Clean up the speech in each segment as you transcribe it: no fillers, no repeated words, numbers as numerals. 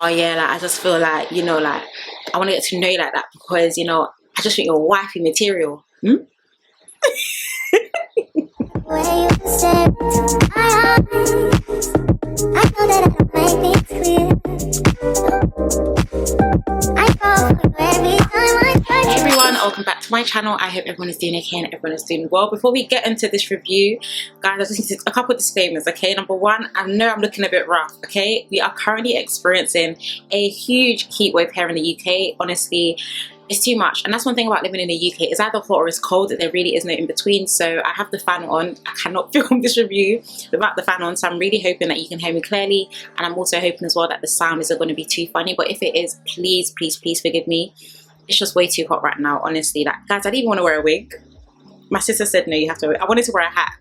Oh yeah, like I just feel like, you know, like I want to get to know you like that because, you know, I just think you're wifey material. Hey everyone, welcome back to my channel. I hope everyone is doing okay and everyone is doing well. Before we get into this review, guys, I just need a couple of disclaimers, okay? Number one, I know I'm looking a bit rough, okay? We are currently experiencing a huge heat wave here in the UK. Honestly, it's too much, and that's one thing about living in the UK. It's either hot or it's cold. There really is no in between. So I have the fan on. I cannot film this review without the fan on, so I'm really hoping that you can hear me clearly, and I'm also hoping as well that the sound isn't going to be too funny. But if it is, please forgive me. It's just way too hot right now, honestly. Like, guys, I didn't even want to wear a wig. My sister said no, you have to wear it. I wanted to wear a hat.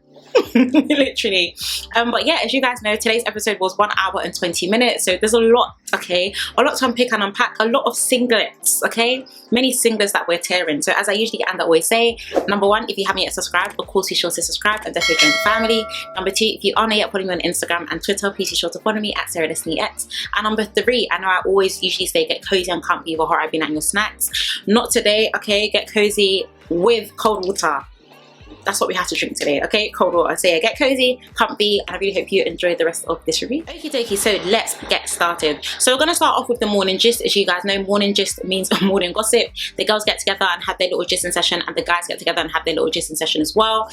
Literally. But yeah, as you guys know, today's episode was 1 hour and 20 minutes, so there's a lot, okay, a lot to unpick and unpack, a lot of singlets, okay, many singlets that we're tearing. So as I usually and I always say, number one, if you haven't yet subscribed, of course be sure to subscribe and definitely join the family. Number two, if you aren't yet following me on Instagram and Twitter, please be sure to follow me at SarahDestinyX. And number three, I know I always usually say get cozy and comfy with hot I've your snacks. Not today, okay? Get cozy with cold water. That's what we have to drink today, okay? Cold water. So yeah, get cozy, comfy, and I really hope you enjoy the rest of this review. Okie dokie, so let's get started. So we're gonna start off with the morning gist. As you guys know, morning gist means morning gossip. The girls get together and have their little gisting session, and the guys get together and have their little gisting session as well.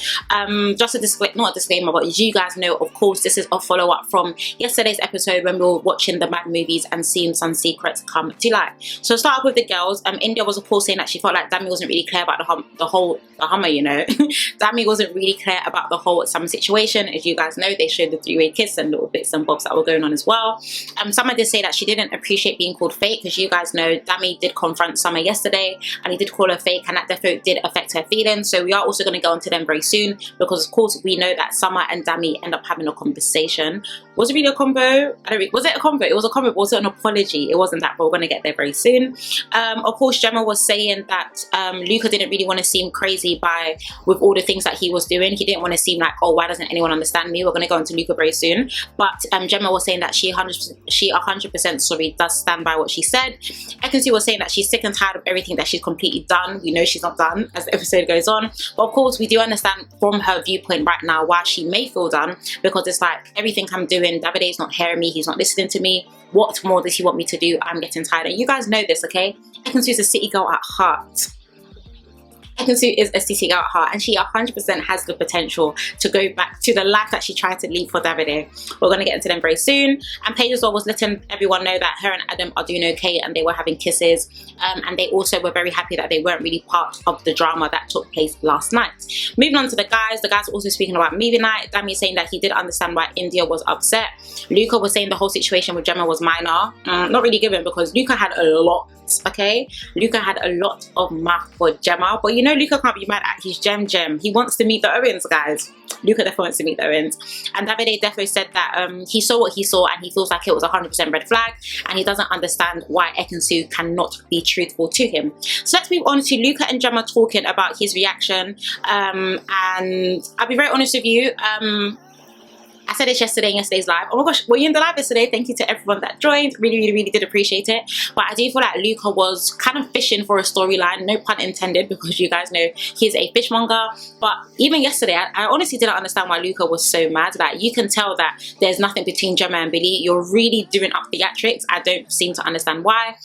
Just a disclaimer, not a disclaimer, but as you guys know, of course, this is a follow-up from yesterday's episode when we were watching the mad movies and seeing some secrets come to light. So start off with the girls. Indiyah was of course saying that she felt like Dami wasn't really clear about the Hummer, you know. Dami wasn't really clear about the whole Summer situation. As you guys know, they showed the three-way kiss and little bits and bobs that were going on as well. Summer did say that she didn't appreciate being called fake, because you guys know Dami did confront Summer yesterday and he did call her fake, and that definitely did affect her feelings. So we are also going to go into them very soon, because of course we know that Summer and Dami end up having a conversation. Was it really a combo? Was it a combo? It was a combo, but was it an apology? It wasn't that, but we're going to get there very soon. Of course, Gemma was saying that Luca didn't really want to seem crazy with all the things that he was doing. He didn't want to seem like, oh, why doesn't anyone understand me? We're going to go into Luca very soon. But Gemma was saying that she 100% does stand by what she said. Ekin-Su was saying that she's sick and tired of everything that she's completely done. We know she's not done as the episode goes on. But of course, we do understand from her viewpoint right now why she may feel done, because it's like, everything I'm doing, Davide's not hearing me, he's not listening to me. What more does he want me to do? I'm getting tired. And you guys know this, okay? Ekin-Su is a city girl at heart. Ekin-Su is a city girl at heart, and she 100% has the potential to go back to the life that she tried to leave for Davide. We're going to get into them very soon. And Paige as well was letting everyone know that her and Adam are doing okay, and they were having kisses. And they also were very happy that they weren't really part of the drama that took place last night. Moving on to the guys are also speaking about movie night. Dami saying that he did understand why Indiyah was upset. Luca was saying the whole situation with Gemma was minor. Not really given, because Luca had a lot. Okay, Luca had a lot of mouth for Gemma, but you know Luca can't be mad at his gem. He wants to meet the Owens, guys. Luca definitely wants to meet the Owens. And Davide definitely said that he saw what he saw, and he feels like it was 100% red flag, and he doesn't understand why Ekin-Su cannot be truthful to him. So let's move on to Luca and Gemma talking about his reaction. And I'll be very honest with you, I said this yesterday in yesterday's live. Oh my gosh, were you in the live yesterday? Thank you to everyone that joined. Really did appreciate it. But I do feel like Luca was kind of fishing for a storyline, no pun intended, because you guys know he's a fishmonger. But even yesterday, I honestly didn't understand why Luca was so mad. Like, you can tell that there's nothing between Gemma and Billy. You're really doing up theatrics. I don't seem to understand why.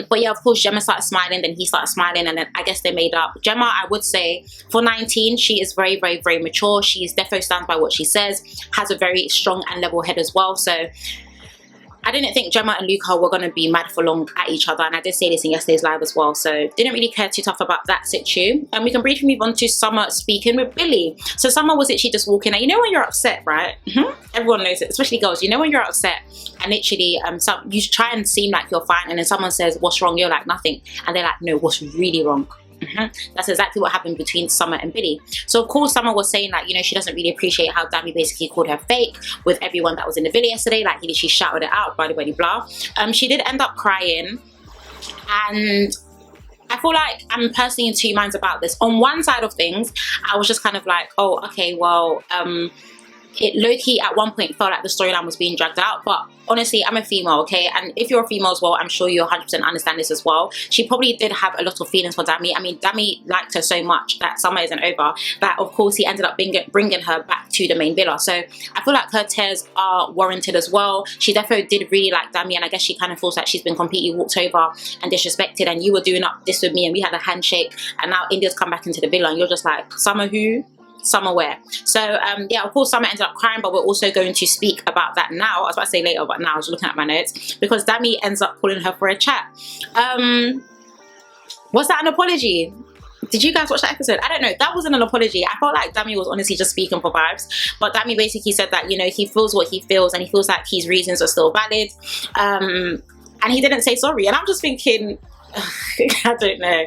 But yeah, of course, Gemma started smiling, then he started smiling, and then I guess they made up. Gemma, I would say, for 19, she is very mature. She is defo stands by what she says, has a very strong and level head as well. So I didn't think Gemma and Luca were going to be mad for long at each other, and I did say this in yesterday's live as well, so didn't really care too tough about that situ. And we can briefly move on to Summer speaking with Billy. So Summer was literally just walking out. You know when you're upset, right? Everyone knows it, especially girls. You know when you're upset and literally you try and seem like you're fine, and then someone says, what's wrong? You're like, nothing. And they're like, no, what's really wrong? That's exactly what happened between Summer and Billy. So of course Summer was saying that, you know, she doesn't really appreciate how Dami basically called her fake with everyone that was in the villa yesterday. Like, he literally shouted it out, blah blah. She did end up crying, and I feel like I'm personally in two minds about this. On one side of things, I was just kind of like, oh, okay, well, it low-key at one point felt like the storyline was being dragged out. But honestly, I'm a female, okay? And if you're a female as well, I'm sure you 100% understand this as well. She probably did have a lot of feelings for Dami. I mean, Dami liked her so much that summer isn't over, that of course he ended up bringing her back to the main villa. So I feel like her tears are warranted as well. She definitely did really like Dami, and I guess she kind of feels like she's been completely walked over and disrespected, and you were doing up this with me and we had a handshake, and now Indiyah's come back into the villa and you're just like, Summer who? Summer where? So yeah, of course Summer ended up crying, but we're also going to speak about that now. I was about to say later, but now I was looking at my notes, because Dami ends up calling her for a chat. Was that an apology? Did you guys watch that episode? I don't know. That wasn't an apology. I felt like Dami was honestly just speaking for vibes. But Dami basically said that, you know, he feels what he feels and he feels like his reasons are still valid. And he didn't say sorry. And I'm just thinking, I don't know.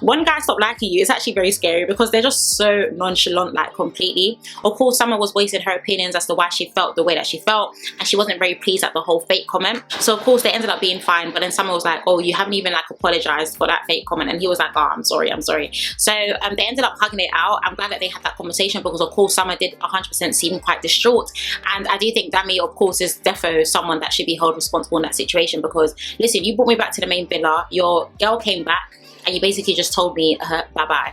One guy stopped liking you, it's actually very scary, because they're just so nonchalant, like completely. Of course, Summer was voicing her opinions as to why she felt the way that she felt, and she wasn't very pleased at the whole fake comment. So of course they ended up being fine, but then Summer was like, oh, you haven't even like apologized for that fake comment, and he was like, oh, I'm sorry. So they ended up hugging it out. I'm glad that they had that conversation, because of course Summer did 100% seem quite distraught, and I do think Dami, of course, is defo someone that should be held responsible in that situation, because listen, you brought me back to the main villa, your girl came back, and you basically just told me bye-bye.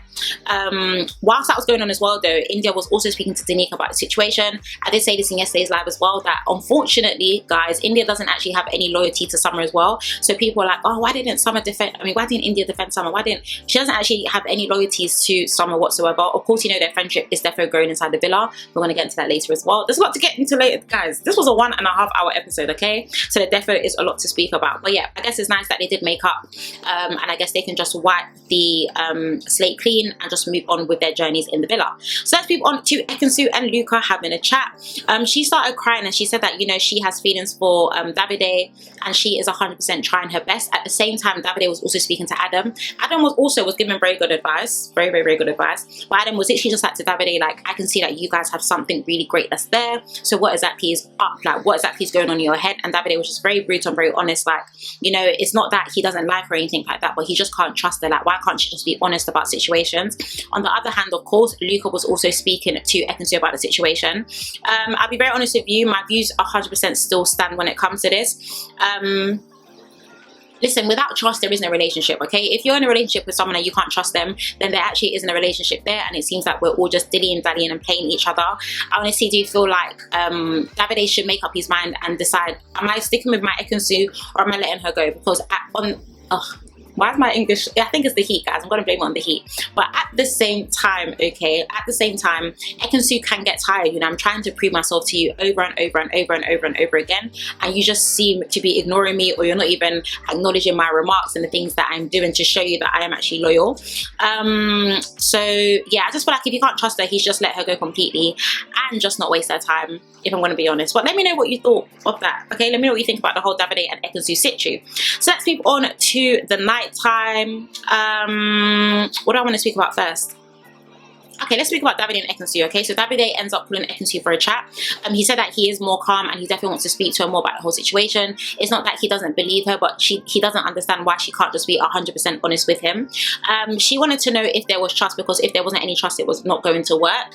Whilst that was going on as well though, Indiyah was also speaking to Danica about the situation. I did say this in yesterday's live as well, that unfortunately guys, Indiyah doesn't actually have any loyalty to Summer as well. So people are like, oh, why didn't Summer defend, I mean, why didn't Indiyah defend Summer? She doesn't actually have any loyalties to Summer whatsoever. Of course, you know, their friendship is definitely growing inside the villa. We're going to get into that later as well. There's a lot to get into later, guys. This was a 1.5 hour episode, okay? So there definitely is a lot to speak about. But yeah, I guess it's nice that they did make up, and I guess they can just wipe the slate clean and just move on with their journeys in the villa. So let's move on to Ekin-Su and Luca having a chat. She started crying and she said that, you know, she has feelings for Davide, and she is 100% trying her best. At the same time, Davide was also speaking to Adam. Adam was giving very good advice, very good advice. But Adam was literally just like to Davide, like, I can see that you guys have something really great that's there. So what exactly is up? Like, what exactly is going on in your head? And Davide was just very brutal and very honest. Like, you know, it's not that he doesn't like her or anything like that, but he just can't trust her. Like, why can't she just be honest about situations? On the other hand, of course, Luca was also speaking to Ekin-Su about the situation. I'll be very honest with you, my views 100% still stand when it comes to this. Listen, without trust, there isn't a relationship, okay? If you're in a relationship with someone and you can't trust them, then there actually isn't a relationship there, and it seems like we're all just dillying, dallying and playing each other. I honestly do feel like Davide should make up his mind and decide, am I sticking with my Ekin-Su or am I letting her go? Because why is my English? I think it's the heat, guys. I'm going to blame it on the heat. But at the same time, okay, at the same time, Ekin-Su can get tired. You know, I'm trying to prove myself to you over and over and over and over and over again, and you just seem to be ignoring me, or you're not even acknowledging my remarks and the things that I'm doing to show you that I am actually loyal. So yeah, I just feel like if you can't trust her, he's just let her go completely and just not waste her time, if I'm going to be honest. But let me know what you thought of that, okay? Let me know what you think about the whole Davide and Ekin-Su situ. So let's move on to the night time. What do I want to speak about first? Okay, let's speak about Davide and Ekin-Su, okay? So Davide ends up calling Ekin-Su for a chat. He said that he is more calm and he definitely wants to speak to her more about the whole situation. It's not that he doesn't believe her, but he doesn't understand why she can't just be 100% honest with him. She wanted to know if there was trust, because if there wasn't any trust, it was not going to work.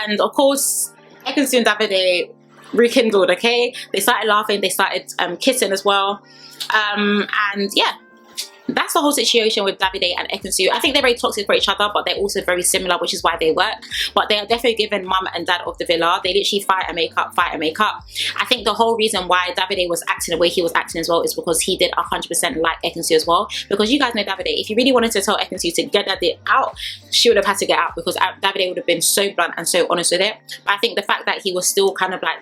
And of course, Ekin-Su and Davide rekindled, okay? They started laughing, they started kissing as well. And yeah, that's the whole situation with Davide and Ekin-Su. I think they're very toxic for each other, but they're also very similar, which is why they work. But they are definitely giving mum and dad of the villa. They literally fight and make up, fight and make up. I think the whole reason why Davide was acting the way he was acting as well is because he did 100% like Ekin-Su as well. Because you guys know Davide, if he really wanted to tell Ekin-Su to get that out, she would have had to get out, because Davide would have been so blunt and so honest with it. But I think the fact that he was still kind of like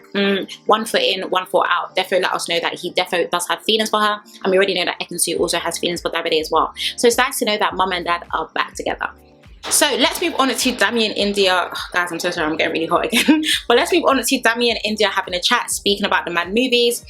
1 foot in, 1 foot out, definitely let us know that he definitely does have feelings for her. And we already know that Ekin-Su also has feelings for Davide as well. So it's nice to know that mum and dad are back together. So let's move on to Dami and Indiyah. Guys, I'm so sorry, I'm getting really hot again. But let's move on to Dami and Indiyah having a chat, speaking about the mad movies.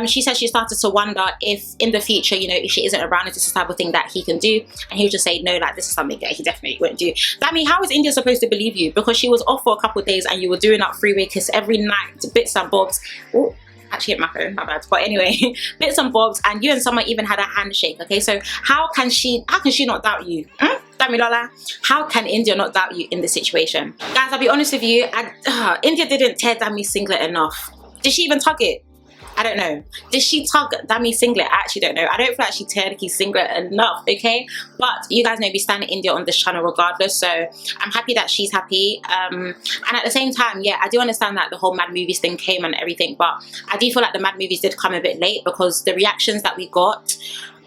She said she started to wonder if in the future, you know, if she isn't around, if this is the type of thing that he can do. And he would just say, no, like, this is something that he definitely wouldn't do. Dami, how is Indiyah supposed to believe you? Because she was off for a couple of days and you were doing that freeway kiss every night, bits and bobs. Ooh, actually hit my phone, my bad. But anyway, bits and bobs, and you and Summer even had a handshake, okay? So how can she not doubt you? Dami Lola, how can Indiyah not doubt you in this situation? Guys, I'll be honest with you, Indiyah didn't tear Dami's singlet enough. Did she even tug it? I don't know. Did she tug Dami's singlet? I actually don't know. I don't feel like she teared his singlet enough, okay? But you guys know we stand Indiyah on this channel regardless, so I'm happy that she's happy. And at the same time, yeah, I do understand that the whole Mad Movies thing came and everything, but I do feel like the Mad Movies did come a bit late because the reactions that we got,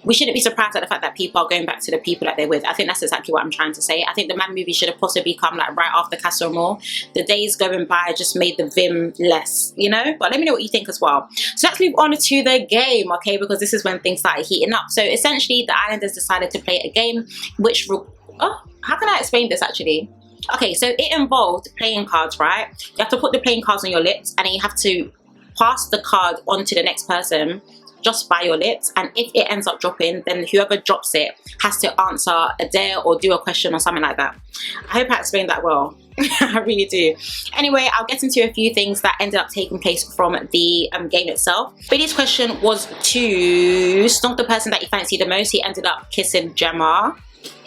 we shouldn't be surprised at the fact that people are going back to the people that they're with. I think that's exactly what I'm trying to say. I think the Mad Movie should have possibly come like right after Castle More. The days going by just made the vim less, you know? But let me know what you think as well. So let's move on to the game, okay? Because this is when things started heating up. So essentially, the Islanders decided to play a game which... Oh, how can I explain this actually? Okay, so it involved playing cards, right? You have to put the playing cards on your lips and then you have to pass the card on to the next person just by your lips, and if it ends up dropping, then whoever drops it has to answer a dare or do a question or something like that. I hope I explained that well. I really do. Anyway, I'll get into a few things that ended up taking place from the game itself. Billy's question was to Snog the person that he fancied the most. He ended up kissing Gemma.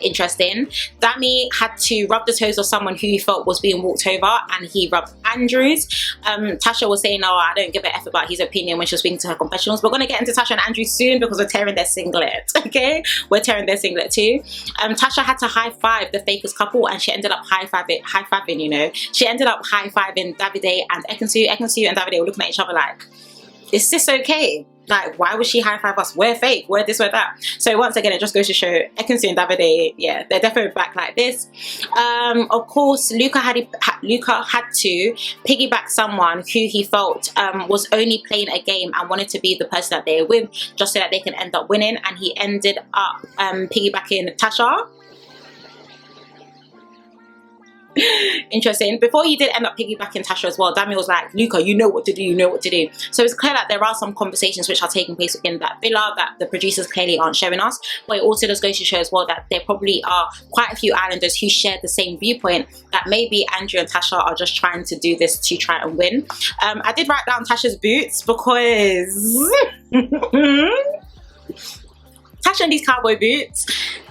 Interesting. Dami had to rub the toes of someone who he felt was being walked over, and he rubbed Andrew's. Tasha was saying, oh, I don't give a F about his opinion when she was speaking to her confessionals. We're going to get into Tasha and Andrew soon because we're tearing their singlet, okay? We're tearing their singlet too. Tasha had to high-five the fakers couple, and she ended up high-fiving, you know. She ended up high-fiving Davide and Ekin-Su. Ekin-Su and Davide were looking at each other like, is this okay? Like, why would she high-five us? We're fake, we're this, we're that. So once again, it just goes to show Ekin-Su and Davide, yeah, they're definitely back like this. Of course, Luca had to piggyback someone who he felt was only playing a game and wanted to be the person that they're with, just so that they can end up winning. And he ended up piggybacking Tasha. Interesting. Before he did end up piggybacking Tasha as well, Dami was like, Luca, you know what to do, you know what to do. So it's clear that there are some conversations which are taking place in that villa that the producers clearly aren't showing us, but it also does go to show as well that there probably are quite a few Islanders who share the same viewpoint, that maybe Andrew and Tasha are just trying to do this to try and win. I did write down Tasha's boots because Tasha and these cowboy boots.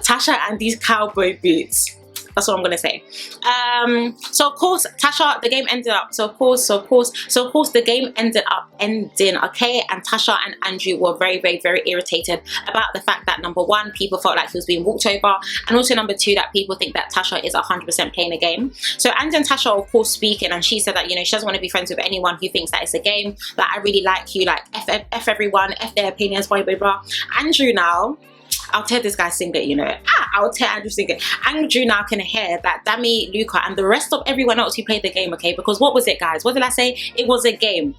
Tasha and these cowboy boots. That's what I'm gonna say. So of course, Tasha, the game ended up. So of course, the game ended up ending. Okay, and Tasha and Andrew were very, very, very irritated about the fact that number one, people felt like he was being walked over, and also number two, that people think that Tasha is 100% playing a game. So Andrew and Tasha, of course, speaking, and she said that, you know, she doesn't want to be friends with anyone who thinks that it's a game. That I really like you, like f everyone, f their opinions, blah blah blah. Andrew now, I'll tear this guy's singlet, you know. I'll tear Andrew's singlet. Andrew now can hear that Dami, Luca, and the rest of everyone else who played the game, okay? Because what was it, guys? What did I say? It was a game.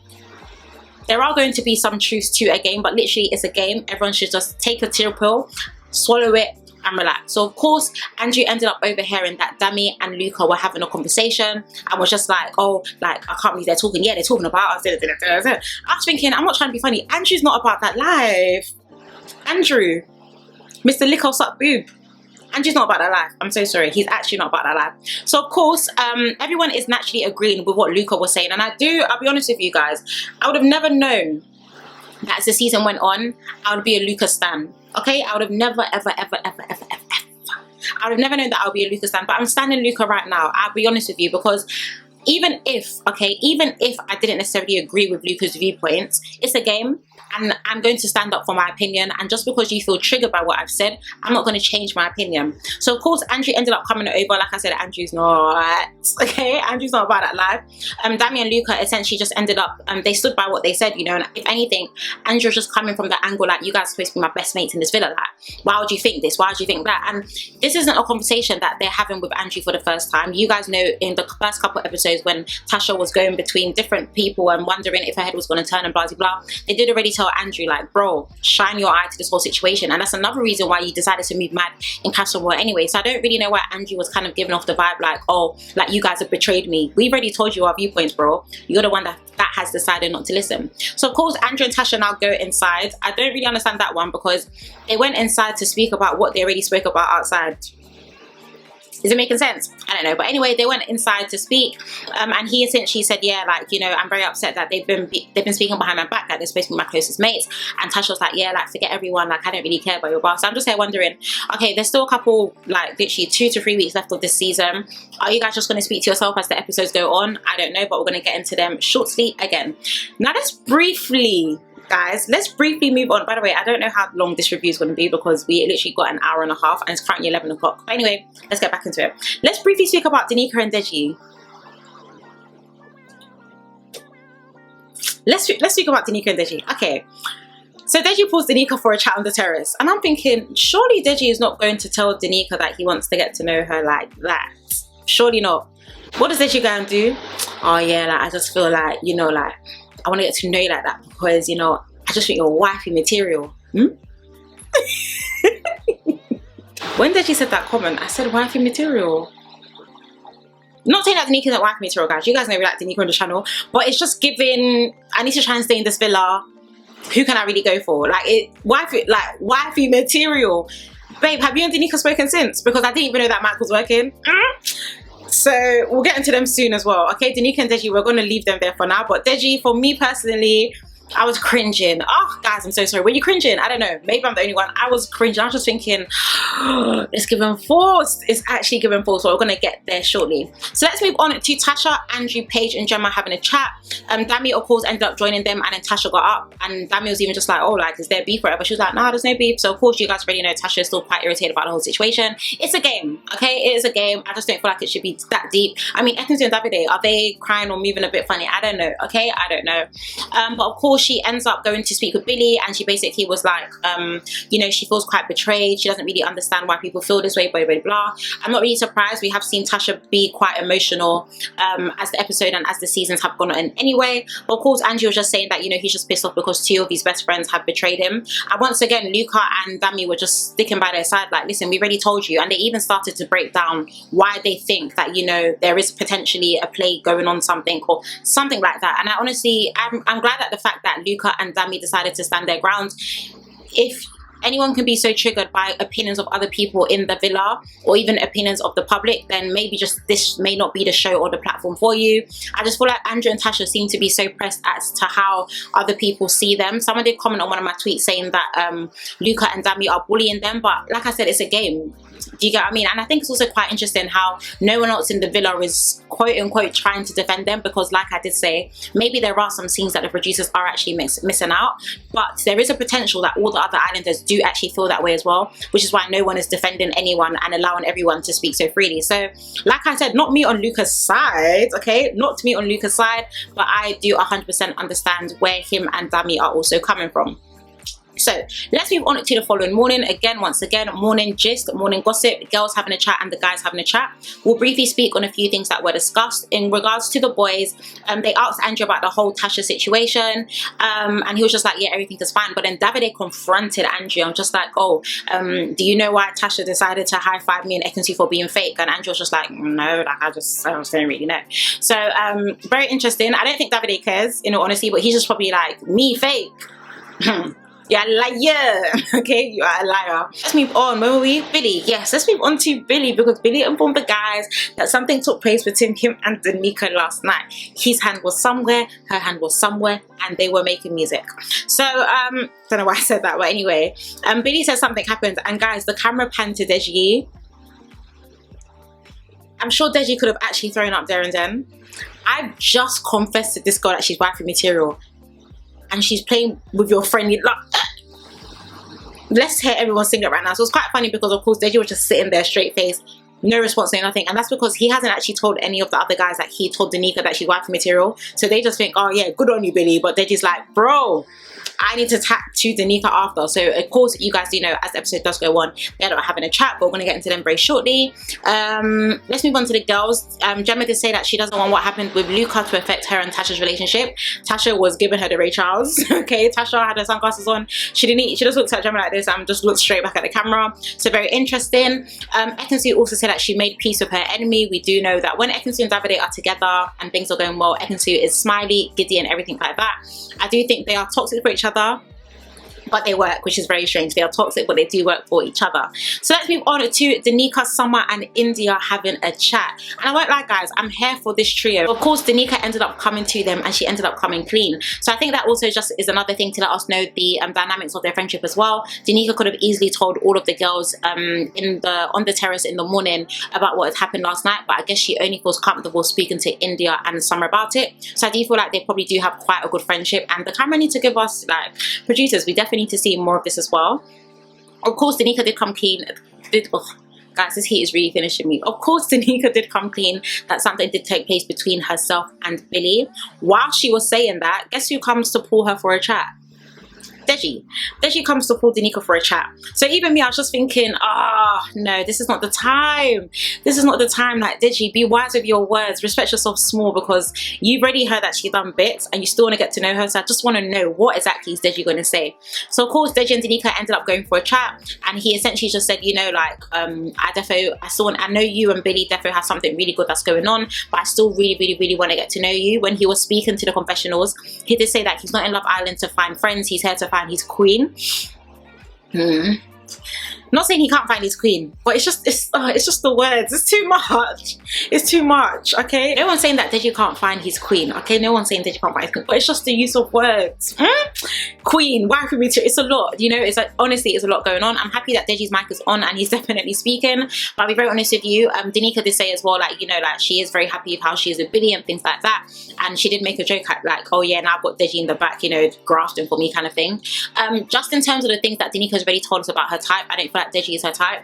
There are going to be some truths to a game, but literally it's a game. Everyone should just take a tear pill, swallow it, and relax. So of course, Andrew ended up overhearing that Dami and Luca were having a conversation and was just like, oh, like, I can't believe they're talking. Yeah, they're talking about us. I was thinking, I'm not trying to be funny. Andrew's not about that life. Andrew, Mr. Lickle Suck Boob. Andrew's not about that life. I'm so sorry. He's actually not about that life. So of course, everyone is naturally agreeing with what Luca was saying. And I'll be honest with you guys, I would have never known that as the season went on, I would be a Luca stan. Okay? I would have never, ever, ever, ever, ever, ever, ever. I would have never known that I would be a Luca stan. But I'm standing Luca right now. I'll be honest with you, because even if I didn't necessarily agree with Luca's viewpoints, it's a game. And I'm going to stand up for my opinion, and just because you feel triggered by what I've said, I'm not going to change my opinion. So of course, Andrew ended up coming over. Like I said, Andrew's not, okay? Andrew's not about that life. Dami and Luca essentially just ended up, they stood by what they said, you know, and if anything, Andrew's just coming from the angle like, you guys are supposed to be my best mates in this villa, like, why would you think this? Why would you think that? And this isn't a conversation that they're having with Andrew for the first time. You guys know in the first couple of episodes when Tasha was going between different people and wondering if her head was going to turn and blah, blah, blah, they did already tell Andrew, like, bro, shine your eye to this whole situation. And that's another reason why you decided to move mad in Castle Royale anyway. So I don't really know why Andrew was kind of giving off the vibe like, oh, like, you guys have betrayed me. We've already told you our viewpoints, bro. You're the one that has decided not to listen. So of course, Andrew and Tasha now go inside. I don't really understand that one, because they went inside to speak about what they already spoke about outside. Is it making sense? I don't know. But anyway, they went inside to speak, and he essentially said, yeah, like, you know, I'm very upset that they've been speaking behind my back, like they're supposed to be my closest mates. And Tasha was like, yeah, like, forget everyone, like, I don't really care about your boss. So I'm just here wondering, okay, there's still a couple, like, literally 2 to 3 weeks left of this season. Are you guys just going to speak to yourself as the episodes go on? I don't know, but we're going to get into them shortly again. Now, let's briefly move on. By the way, I don't know how long this review is going to be because we literally got an hour and a half and it's currently 11 o'clock. But anyway, let's get back into it. Let's briefly speak about Danica and Deji. Let's speak about Danica and Deji. Okay. So Deji pulls Danica for a chat on the terrace. And I'm thinking, surely Deji is not going to tell Danica that he wants to get to know her like that. Surely not. What does Deji go and do? Oh yeah, like, I just feel like, you know, like, I want to get to know you like that because, you know, I just think you're wifey material. When Deji said that comment, I said wifey material. Not saying that Danica isn't wifey material, guys. You guys know we like Danica on the channel. But it's just giving, I need to try and stay in this villa. Who can I really go for? Like, wifey material. Babe, have you and Danica spoken since? Because I didn't even know that Mac was working. So we'll get into them soon as well. Okay, Danica and Deji, we're going to leave them there for now. But Deji, for me personally, I was cringing. Oh, guys, I'm so sorry. Were you cringing? I don't know. Maybe I'm the only one. I was cringing. I was just thinking, oh, it's giving force. It's actually giving force. So we're going to get there shortly. So let's move on to Tasha, Andrew, Paige, and Gemma having a chat. Dami, of course, ended up joining them, and then Tasha got up. And Dami was even just like, oh, like, is there beef or whatever? She was like, nah, there's no beef. So, of course, you guys already know Tasha is still quite irritated about the whole situation. It's a game, okay? It is a game. I just don't feel like it should be that deep. I mean, Ekin-su and Davide, are they crying or moving a bit funny? I don't know, okay? I don't know. But, of course, she ends up going to speak with Billy, and she basically was like, you know, she feels quite betrayed. She doesn't really understand why people feel this way, blah, blah, blah. I'm not really surprised. We have seen Tasha be quite emotional as the episode and as the seasons have gone on anyway. But of course, Andrew was just saying that, you know, he's just pissed off because 2 of his best friends have betrayed him. And once again, Luca and Dami were just sticking by their side, like, listen, we already told you. And they even started to break down why they think that, you know, there is potentially a play going on, something or something like that. And I honestly, I'm glad at the fact that Luca and Dami decided to stand their ground. If anyone can be so triggered by opinions of other people in the villa or even opinions of the public, then maybe just this may not be the show or the platform for you. I just feel like Andrew and Tasha seem to be so pressed as to how other people see them. Someone did comment on one of my tweets saying that Luca and Dami are bullying them, but like I said, it's a game. Do you get what I mean? And I think it's also quite interesting how no one else in the villa is quote unquote trying to defend them, because like I did say, maybe there are some scenes that the producers are actually missing out, but there is a potential that all the other islanders do actually feel that way as well, which is why no one is defending anyone and allowing everyone to speak so freely. So like I said, not me on Luca's side, okay, not me on Luca's side, but I do 100% understand where him and Dami are also coming from. So let's move on to the following morning. Once again, morning gist, morning gossip, girls having a chat and the guys having a chat. We'll briefly speak on a few things that were discussed. In regards to the boys, they asked Andrew about the whole Tasha situation, and he was just like, yeah, everything is fine. But then Davide confronted Andrew. I'm just like, oh, do you know why Tasha decided to high-five me and Ekin-Su for being fake? And Andrew was just like, no, like I just don't really know. So very interesting. I don't think Davide cares, in all honesty, but he's just probably like, me fake. You're a liar, okay? You are a liar. Let's move on. Where were we? Billy. Yes, let's move on to Billy, because Billy informed the guys that something took place between him and Danica last night. His hand was somewhere, her hand was somewhere, and they were making music. So, don't know why I said that, but anyway, Billy said something happened, and guys, the camera panned to Deji. I'm sure Deji could have actually thrown up there and then. I've just confessed to this girl that she's wifey material, and she's playing with your friend. Let's hear everyone sing it right now. So it's quite funny because, of course, Deji was just sitting there straight face, no response, no nothing. And that's because he hasn't actually told any of the other guys that he told Danica that she's wifey material. So they just think, oh yeah, good on you, Billy. But Deji's like, bro, I need to tap to Danica after. So of course, you guys do know, as the episode does go on, they end up having a chat, but we're going to get into them very shortly. Let's move on to the girls. Gemma did say that she doesn't want what happened with Luca to affect her and Tasha's relationship. Tasha was giving her the Ray Charles. Okay, Tasha had her sunglasses on. She just looked at Gemma like this and just looked straight back at the camera. So very interesting. Ekin-Su also said that she made peace with her enemy. We do know that when Ekin-Su and Davide are together and things are going well, Ekin-Su is smiley, giddy, and everything like that. I do think they are toxic for each other, but they work, which is very strange. They are toxic, but they do work for each other. So let's move on to Danica, Summer and Indiyah having a chat. And I won't lie guys, I'm here for this trio. Of course, Danica ended up coming to them and she ended up coming clean. So I think that also just is another thing to let us know the dynamics of their friendship as well. Danica could have easily told all of the girls on the terrace in the morning about what had happened last night, but I guess she only feels comfortable speaking to Indiyah and Summer about it. So I do feel like they probably do have quite a good friendship, and the camera need to give us, like, producers, we definitely need to see more of this as well. Of course, Danica did come clean. Guys, this heat is really finishing me. Of course, Danica did come clean that something did take place between herself and Billy. While she was saying that, guess who comes to pull her for a chat? Deji. Deji comes to pull Danica for a chat. So even me, I was just thinking, no, this is not the time. This is not the time. Like, Deji, be wise with your words. Respect yourself small, because you've already heard that she's done bits and you still want to get to know her. So I just want to know, what exactly is Deji going to say? So of course, Deji and Danica ended up going for a chat, and he essentially just said, you know, like, I know you and Billy defo have something really good that's going on, but I still really want to get to know you. When he was speaking to the confessionals, he did say that he's not in Love Island to find friends, he's here to find his queen. Not saying he can't find his queen, but it's just the words. It's too much. It's too much, okay? No one's saying that Deji can't find his queen, okay? No one's saying Deji can't find his queen, but it's just the use of words. Queen, why for me to? It's a lot, you know? It's like, honestly, it's a lot going on. I'm happy that Deji's mic is on and he's definitely speaking, but I'll be very honest with you. Danica did say as well, like, you know, like, she is very happy with how she is with Billy and things like that. And she did make a joke at, like, oh yeah, now I've got Deji in the back, you know, grafting for me kind of thing. Just in terms of the things that Danica's already told us about her type, I don't feel like Deji is her type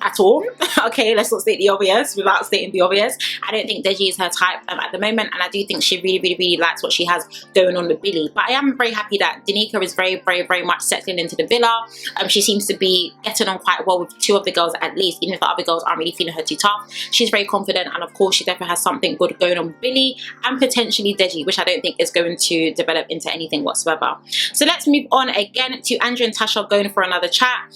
at all. Okay, let's not state the obvious without stating the obvious. I don't think Deji is her type at the moment, and I do think she really likes what she has going on with Billy. But I am very happy that Danica is very much settling into the villa. She seems to be getting on quite well with two of the girls at least, even if the other girls aren't really feeling her too tough. She's very confident, and of course she definitely has something good going on with Billy and potentially Deji, which I don't think is going to develop into anything whatsoever. So let's move on again to Andrew and Tasha going for another chat.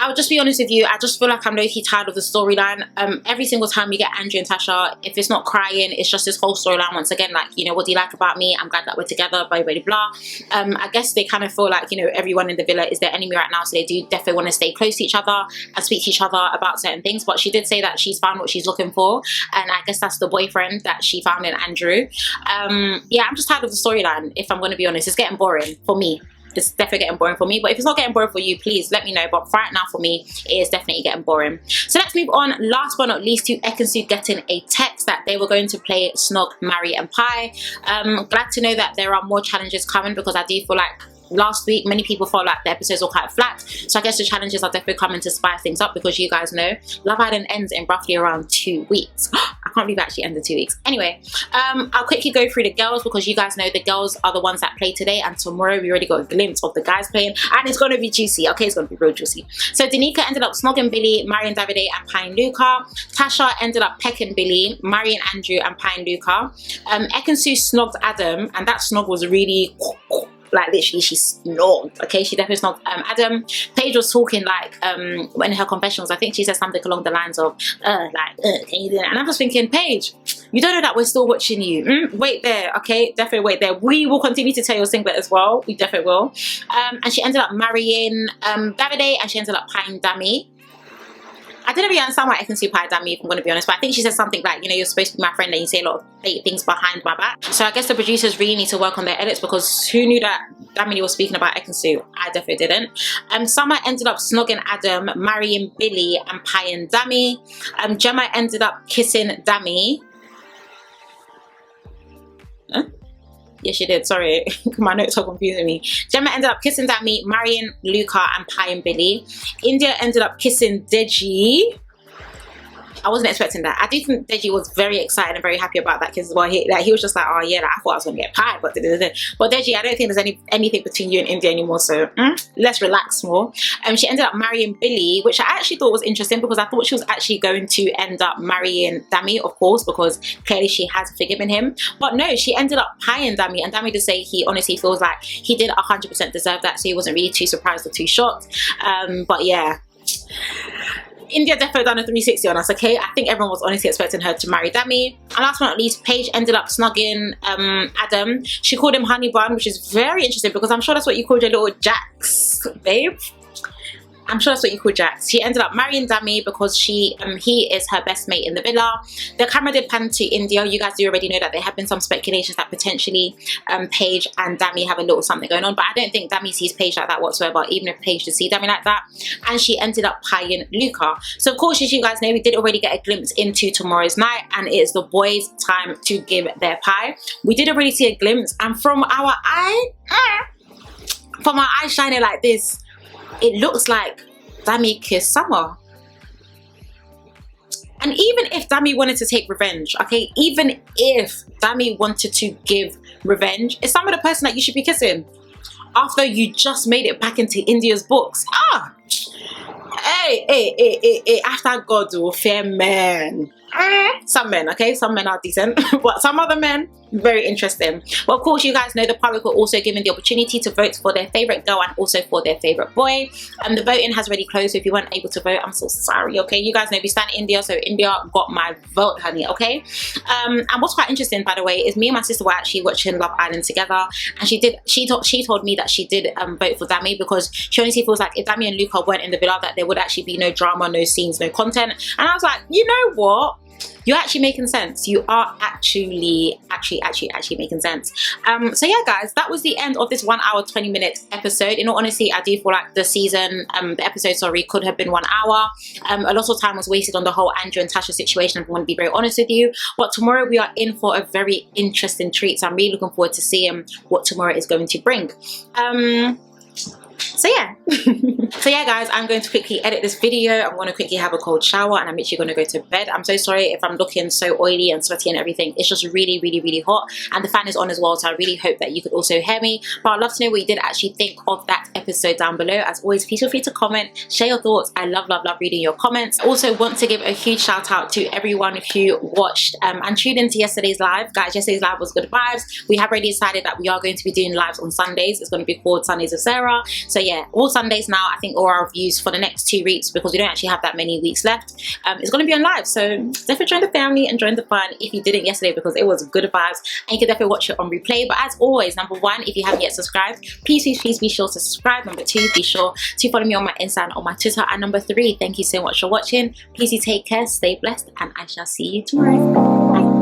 I'll just be honest with you, I just feel like I'm low-key tired of the storyline. Every single time we get Andrew and Tasha, if it's not crying, it's just this whole storyline once again, like, you know, what do you like about me? I'm glad that we're together, blah, blah, blah. I guess they kind of feel like, you know, everyone in the villa is their enemy right now, so they do definitely want to stay close to each other and speak to each other about certain things. But she did say that she's found what she's looking for, and I guess that's the boyfriend that she found in Andrew. Yeah, I'm just tired of the storyline, if I'm going to be honest. It's getting boring for me. It's definitely getting boring for me, but if it's not getting boring for you, please let me know. But right now for me, it is definitely getting boring. So let's move on, last but not least, to Ekin-Su getting a text that they were going to play Snog, Marry and Pie. Glad to know that there are more challenges coming, because I do feel like last week many people felt like the episodes were quite flat, so I guess the challenges are definitely coming to spice things up, because you guys know Love Island ends in roughly around 2 weeks. I can't believe it actually ended 2 weeks. Anyway, I'll quickly go through the girls, because you guys know the girls are the ones that play today, and tomorrow we already got a glimpse of the guys playing, and it's going to be juicy. Okay, it's going to be real juicy. So Danica ended up snogging Billy, marrying Davide and pieing Luca. Tasha ended up pecking Billy, marrying Andrew and pieing Luca. Ekin-Su snogged Adam, and that snog was really, like, literally she snogged. Okay, she definitely snogged Adam. Paige was talking, like, in her confessionals, I think she said something along the lines of can you do that? And I'm just thinking, Paige, you don't know that we're still watching you. Wait there, okay? Definitely wait there. We will continue to tell your singlet as well. We definitely will. And she ended up marrying Davide, and she ended up pieing Dami. I didn't really understand why Ekin-Su pied Dami, if I'm going to be honest, but I think she said something like, you know, you're supposed to be my friend and you say a lot of fake things behind my back. So I guess the producers really need to work on their edits, because who knew that Dami was speaking about Ekin-Su? I definitely didn't. Summer ended up snogging Adam, marrying Billy and pieing Dami. Gemma ended up kissing Dami. Huh? Yes, she did. Sorry, my notes are confusing me. Gemma ended up kissing Dami, marrying Luca and pieing Billy. Indiyah ended up kissing Deji. I wasn't expecting that. I do think Deji was very excited and very happy about that kiss as well. He was just like, oh yeah, like, I thought I was going to get pied, but Deji, I don't think there's anything between you and Indiyah anymore, so let's relax more. She ended up marrying Billy, which I actually thought was interesting, because I thought she was actually going to end up marrying Dami, of course, because clearly she has forgiven him. But no, she ended up pieing Dami, and Dami did say he honestly feels like he did 100% deserve that, so he wasn't really too surprised or too shocked. But yeah, Indiyah definitely done a 360 on us, okay? I think everyone was honestly expecting her to marry Dami. And last but not least, Paige ended up snogging Adam. She called him honey bun, which is very interesting because I'm sure that's what you called your little Jax, babe. I'm sure that's what you call Jax. She ended up marrying Dami because he is her best mate in the villa. The camera did pan to Indiyah. You guys do already know that there have been some speculations that potentially Paige and Dami have a little something going on, but I don't think Dami sees Paige like that whatsoever, even if Paige did see Dami like that. And she ended up pieing Luca. So of course, as you guys know, we did already get a glimpse into tomorrow's night, and it is the boys' time to give their pie. We did already see a glimpse, and from our eye shining like this, it looks like Dami kissed Summer. And even if Dami wanted to take revenge, okay, even if Dami wanted to give revenge, is Summer the person that you should be kissing after you just made it back into Indiyah's books? Hey, after God, oh, fair man. Some men, okay, some men are decent, but some other men, very interesting. But of course, you guys know the public were also given the opportunity to vote for their favorite girl and also for their favorite boy. The voting has already closed, so if you weren't able to vote, I'm so sorry, okay? You guys know we stand Indiyah, so Indiyah got my vote, honey, okay? And what's quite interesting, by the way, is me and my sister were actually watching Love Island together, and she told me that she did vote for Dami because she honestly feels like if Dami and Luca weren't in the villa, that there would actually be no drama, no scenes, no content. And I was like, you know what? You're actually making sense. You are actually making sense. So yeah, guys, that was the end of this 1 hour 20-minute episode. In all honesty, I do feel like the episode, sorry, could have been 1 hour. A lot of time was wasted on the whole Andrew and Tasha situation, if I want to be very honest with you. But tomorrow we are in for a very interesting treat. So I'm really looking forward to seeing what tomorrow is going to bring. So yeah. So yeah, guys, I'm going to quickly edit this video. I'm going to quickly have a cold shower, and I'm literally going to go to bed. I'm so sorry if I'm looking so oily and sweaty and everything. It's just really, really, really hot, and the fan is on as well, so I really hope that you could also hear me. But I'd love to know what you did actually think of that episode down below. As always, please feel free to comment, share your thoughts. I love reading your comments. I also want to give a huge shout out to everyone who watched and tuned into yesterday's live. Guys, yesterday's live was good vibes. We have already decided that we are going to be doing lives on Sundays. It's going to be called Sundays with Sarah. So yeah, all Sundays now, I think all our reviews for the next 2 weeks, because we don't actually have that many weeks left, it's going to be on live. So definitely join the family and join the fun if you didn't yesterday, because it was good vibes, and you can definitely watch it on replay. But as always, number 1, if you haven't yet subscribed, please be sure to subscribe. Number 2, be sure to follow me on my Insta and on my Twitter. And number 3, thank you so much for watching. Please do take care, stay blessed, and I shall see you tomorrow. Bye.